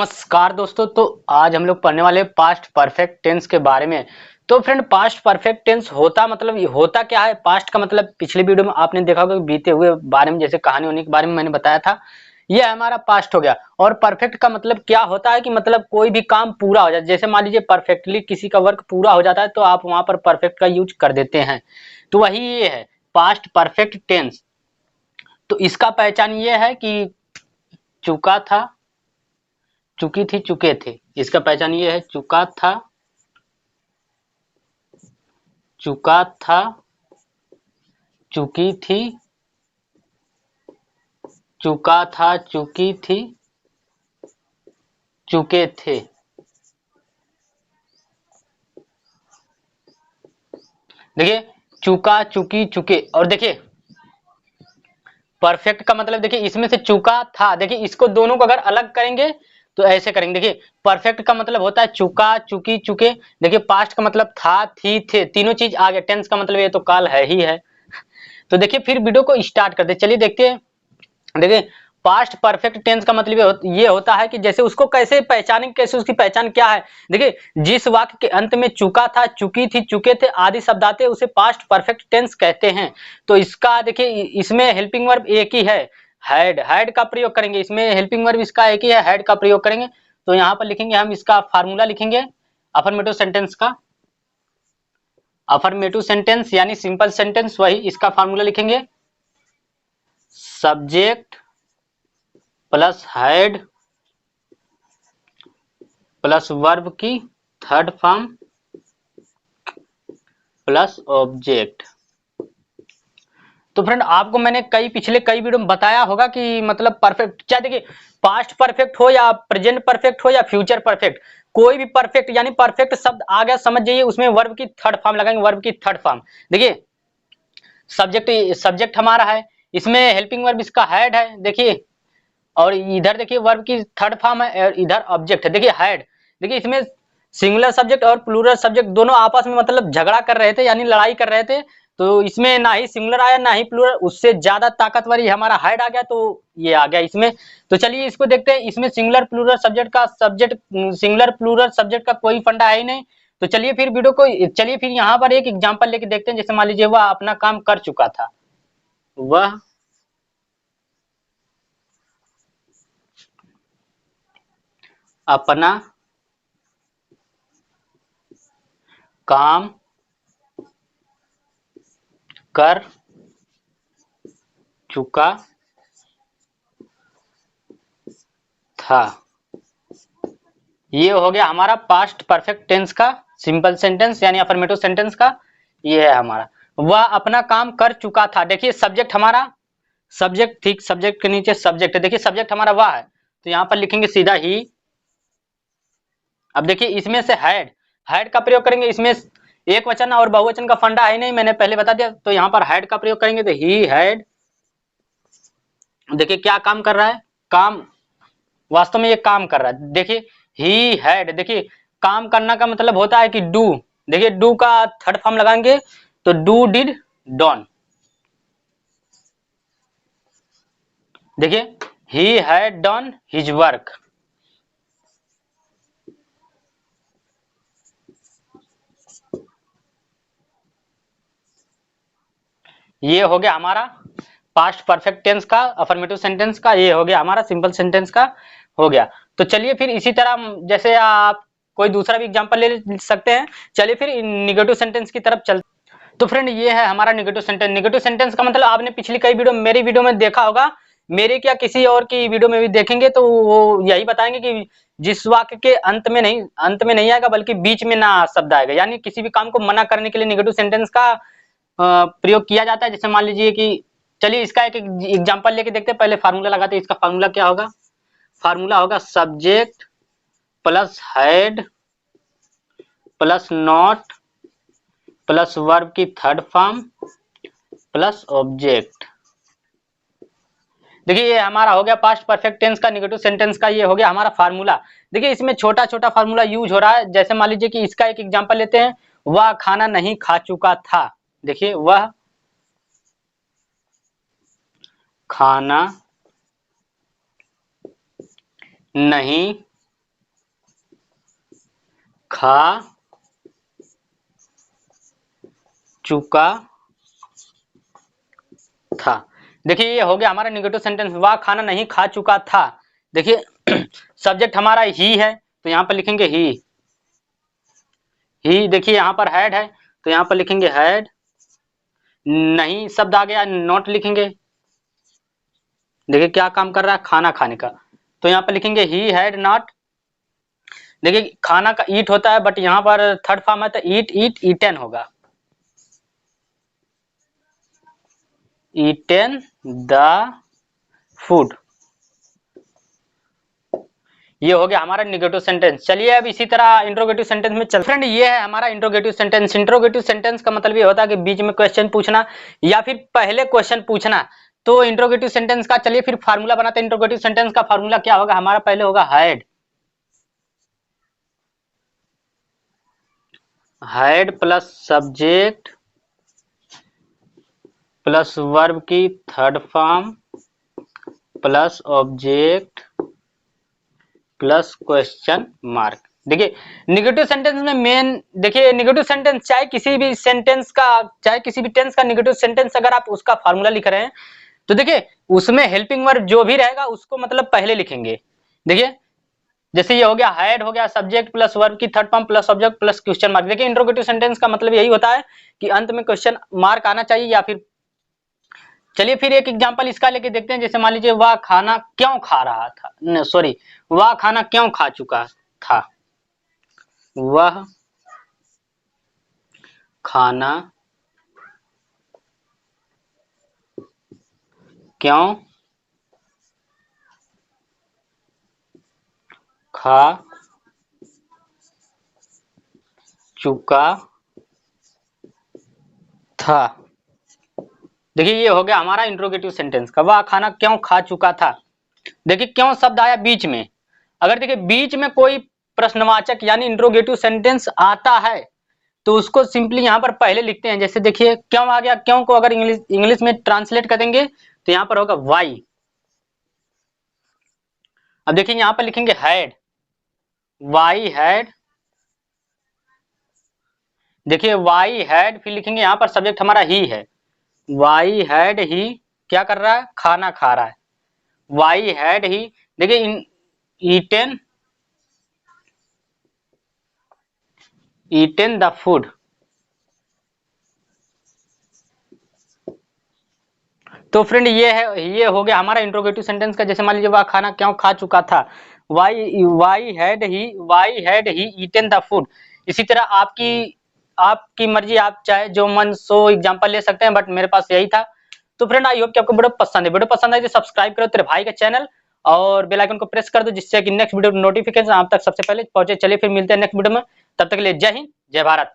नमस्कार दोस्तों। तो आज हम लोग पढ़ने वाले पास्ट परफेक्ट टेंस के बारे में। तो फ्रेंड, पास्ट परफेक्ट टेंस होता मतलब ये होता क्या है? पास्ट का मतलब पिछली वीडियो में आपने देखा होगा कि बीते हुए बारे में, जैसे कहानी होने के बारे में मैंने बताया था। ये हमारा पास्ट हो गया। और परफेक्ट का मतलब क्या होता है कि मतलब कोई भी काम पूरा हो जाए। जैसे मान लीजिए परफेक्टली किसी का वर्क पूरा हो जाता है तो आप वहां पर परफेक्ट का यूज कर देते हैं। तो वही ये है पास्ट परफेक्ट टेंस। तो इसका पहचान ये है कि चुका था, चुकी थी, चुके थे। इसका पहचान ये है चुका था, चुका था, चुकी थी, चुका था, चुकी थी, चुके थे। देखिए चुका, चुकी, चुके। और देखिए परफेक्ट का मतलब देखिए इसमें से चुका था, देखिए इसको दोनों को अगर अलग करेंगे तो ऐसे करेंगे। देखिए परफेक्ट का मतलब होता है चुका, चुकी, चुके। देखिए पास्ट का मतलब था, थी, थे। तीनों चीज आ गया। टेंस का मतलब ये तो काल है ही है। तो देखिए फिर वीडियो को स्टार्ट करते, चलिए देखते हैं। देखिए पास्ट परफेक्ट टेंस का मतलब ये होता है कि जैसे उसको कैसे पहचानें, कैसे उसकी पहचान क्या है। देखिए जिस वाक्य के अंत में चुका था, चुकी थी, चुके थे आदि शब्द आते हैं उसे पास्ट परफेक्ट टेंस कहते हैं। तो इसका देखिए इसमें हेल्पिंग वर्ब एक ही है, हैड। हैड का प्रयोग करेंगे, इसमें हेल्पिंग वर्ब इसका एक ही है, हैड का प्रयोग करेंगे। तो यहाँ पर लिखेंगे हम, इसका फार्मूला लिखेंगे अफर्मेटिव सेंटेंस का। अफर्मेटिव सेंटेंस यानी सिंपल सेंटेंस, वही इसका फार्मूला लिखेंगे। Subject plus had plus verb की थर्ड फॉर्म प्लस ऑब्जेक्ट। तो फ्रेंड आपको मैंने पिछले कई वीडियो में बताया होगा कि मतलब परफेक्ट, चाहे देखिए पास्ट परफेक्ट हो या प्रेजेंट परफेक्ट हो या फ्यूचर परफेक्ट, कोई भी परफेक्ट यानी परफेक्ट शब्द आ गया समझ जाइए उसमें वर्ब की थर्ड फॉर्म लगाएंगे। वर्ब की थर्ड फॉर्म देखिए सब्जेक्ट, सब्जेक्ट हमारा है, इसमें हेल्पिंग वर्ब इसका हैड है देखिए। और इधर देखिए वर्ब की थर्ड फॉर्म है और इधर ऑब्जेक्ट है। देखिए हैड, देखिए इसमें सिंगुलर सब्जेक्ट और प्लूरल सब्जेक्ट दोनों आपस में मतलब झगड़ा कर रहे थे यानी लड़ाई कर रहे थे। तो इसमें ना ही सिंगुलर आया ना ही प्लूरल, उससे ज्यादा ताकतवर ही हमारा हैड आ गया, तो ये आ गया इसमें। तो चलिए इसको देखते हैं। इसमें सिंगुलर प्लूरल सब्जेक्ट का सिंगुलर प्लूरल सब्जेक्ट का कोई फंडा है ही नहीं। तो चलिए फिर वीडियो को, चलिए फिर यहाँ पर एक एग्जांपल लेके देखते हैं। जैसे मान लीजिए वह अपना काम कर चुका था, वह अपना काम कर चुका था। ये हो गया हमारा पास्ट परफेक्ट टेंस का सिंपल सेंटेंस यानी अफर्मेटिव सेंटेंस का। ये है हमारा वह अपना काम कर चुका था। देखिए सब्जेक्ट हमारा, सब्जेक्ट ठीक, सब्जेक्ट के नीचे सब्जेक्ट है। देखिए सब्जेक्ट हमारा वह है तो यहाँ पर लिखेंगे सीधा ही। अब देखिए इसमें से हैड, हैड का प्रयोग करेंगे। इसमें एक वचन और बहुवचन का फंडा है नहीं, मैंने पहले बता दिया। तो यहाँ पर हैड का प्रयोग करेंगे तो ही हैड। देखिए क्या काम कर रहा है, काम वास्तव में ये काम कर रहा है। देखिए ही हैड, देखिए काम करना का मतलब होता है कि डू। देखिए डू का थर्ड फॉर्म लगाएंगे तो डू डिड डॉन। देखिए he had done his work. ये हो गया हमारा पास्ट परफेक्ट टेंस का अफर्मेटिव सेंटेंस का। ये हो गया हमारा सिंपल सेंटेंस का हो गया। तो चलिए फिर इसी तरह जैसे आप कोई दूसरा भी एग्जांपल ले सकते हैं। चलिए फिर निगेटिव सेंटेंस की तरफ चलते। तो फ्रेंड ये है हमारा निगेटिव सेंटेंस। निगेटिव सेंटेंस का मतलब आपने पिछली कई वीडियो, मेरी वीडियो में देखा होगा, मेरे क्या किसी और की वीडियो में भी देखेंगे तो वो यही बताएंगे कि जिस वाक्य के अंत में नहीं आएगा बल्कि बीच में ना शब्द आएगा, यानी किसी भी काम को मना करने के लिए निगेटिव सेंटेंस का प्रयोग किया जाता है। जैसे मान लीजिए कि, चलिए इसका एक एग्जांपल लेके देखते हैं। पहले फार्मूला लगाते हैं। इसका फार्मूला क्या होगा? फार्मूला होगा subject plus had plus not plus verb की थर्ड फॉर्म प्लस ऑब्जेक्ट। देखिए ये हमारा हो गया पास्ट परफेक्ट टेंस का निगेटिव सेंटेंस का। ये हो गया हमारा फार्मूला। देखिए इसमें छोटा छोटा फार्मूला यूज हो रहा है। जैसे मान लीजिए कि इसका एक एग्जांपल लेते हैं, वह खाना नहीं खा चुका था। देखिए वह खाना नहीं खा चुका था। देखिए ये हो गया हमारा निगेटिव सेंटेंस, वह खाना नहीं खा चुका था। देखिए सब्जेक्ट हमारा ही है तो यहाँ पर लिखेंगे ही। देखिए यहाँ पर हैड है तो यहाँ पर लिखेंगे हैड। नहीं शब्द आ गया, नॉट लिखेंगे। देखिए क्या काम कर रहा है, खाना खाने का, तो यहाँ पर लिखेंगे ही हैड नॉट। देखिए खाना का ईट होता है बट यहाँ पर थर्ड फॉर्म है तो ईट ईट ईटेन होगा, ईटेन द फूड। ये हो गया हमारा निगेटिव सेंटेंस। चलिए अब इसी तरह इंट्रोगेटिव सेंटेंस में चल। फ्रेंड ये है हमारा इंट्रोगेटिव सेंटेंस। इंट्रोगेटिव सेंटेंस का मतलब ये होता है कि बीच में क्वेश्चन पूछना या फिर पहले क्वेश्चन पूछना। तो इंट्रोगेटिव सेंटेंस का चलिए फिर फार्मूला बनाते हैं। इंट्रोगेटिव सेंटेंस का फार्मूला क्या होगा हमारा, पहले होगा had plus subject plus verb की third form plus object plus question mark. देखिए निगेटिव सेंटेंस में मेन, देखिए निगेटिव सेंटेंस चाहे किसी भी सेंटेंस का, चाहे किसी भी टेंस का निगेटिव सेंटेंस अगर आप उसका फार्मूला लिख रहे हैं तो देखिए उसमें हेल्पिंग वर्ब जो भी रहेगा उसको मतलब पहले लिखेंगे। देखिए जैसे ये हो गया हैड हो गया सब्जेक्ट प्लस वर्ब की third form plus object plus question mark. देखिए इंट्रोगेटिव सेंटेंस का मतलब यही होता है कि अंत में क्वेश्चन मार्क आना चाहिए या फिर। चलिए फिर एक एग्जांपल इसका लेके देखते हैं। जैसे मान लीजिए वह खाना क्यों खा रहा था, सॉरी वह खाना क्यों खा चुका था, वह खाना क्यों खा चुका था। देखिए ये हो गया हमारा इंट्रोगेटिव सेंटेंस का, वह खाना क्यों खा चुका था। देखिए क्यों शब्द आया बीच में, अगर देखिए बीच में कोई प्रश्नवाचक यानी इंट्रोगेटिव सेंटेंस आता है तो उसको सिंपली यहाँ पर पहले लिखते हैं। जैसे देखिए क्यों आ गया, क्यों को अगर इंग्लिश में ट्रांसलेट करेंगे तो यहाँ पर होगा वाई। अब देखिए यहाँ पर लिखेंगे हैड, वाई हैड। देखिए वाई हैड, फिर लिखेंगे यहाँ पर सब्जेक्ट हमारा ही है, वाई हैड ही क्या कर रहा है, खाना खा रहा है, वाई हैड ही। देखिए ईटेन ईटेन द फूड। तो फ्रेंड ये हो गया हमारा इंट्रोगेटिव सेंटेंस का। जैसे मान लीजिए वह खाना क्यों खा चुका था, why had he eaten the food. इसी तरह आपकी मर्जी, आप चाहे जो मन सो एग्जांपल ले सकते हैं बट मेरे पास यही था। तो फ्रेंड आई होप कि आपको वीडियो पसंद है। वीडियो पसंद है तो सब्सक्राइब करो तेरे भाई का चैनल और बेल आइकन को प्रेस कर दो जिससे कि नेक्स्ट वीडियो नोटिफिकेशन आप तक सबसे पहले पहुंचे। चलिए फिर मिलते हैं नेक्स्ट वीडियो में, तब तक के लिए जय हिंद जय भारत।